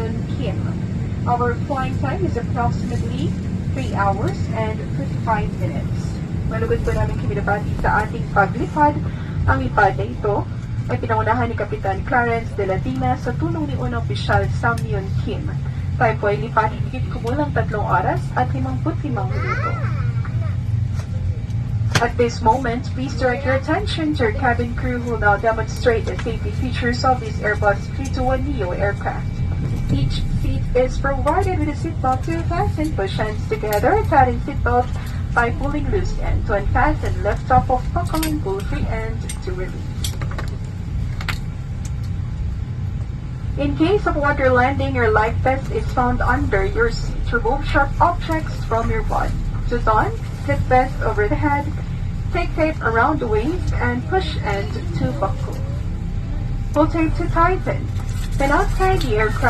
Yun Kim. Our flying time is approximately 3 hours and 55 minutes. Malugod po namin kinabati sa ating paglipad. Ang lipad na ito ay pinangunahan ni Kapitan Clarence de la Dina sa tulong ni Unang Opisyal Sam Yun Kim. Tayo po ay lipad higit kumulang 3 oras at 55 minuto. At this moment, please direct your attention to your cabin crew who will now demonstrate the safety features of this Airbus 321neo aircraft. Each seat is provided with a seatbelt to fasten, push hands together, tighten seatbelt by pulling loose end to unfasten, lift off of buckle and pull free end to release. In case of water landing, your life vest is found under your seat. Remove sharp objects from your body. To don, slip vest over the head, take tape around the waist, and push end to buckle. Pull tape to tighten. Then outside the aircraft,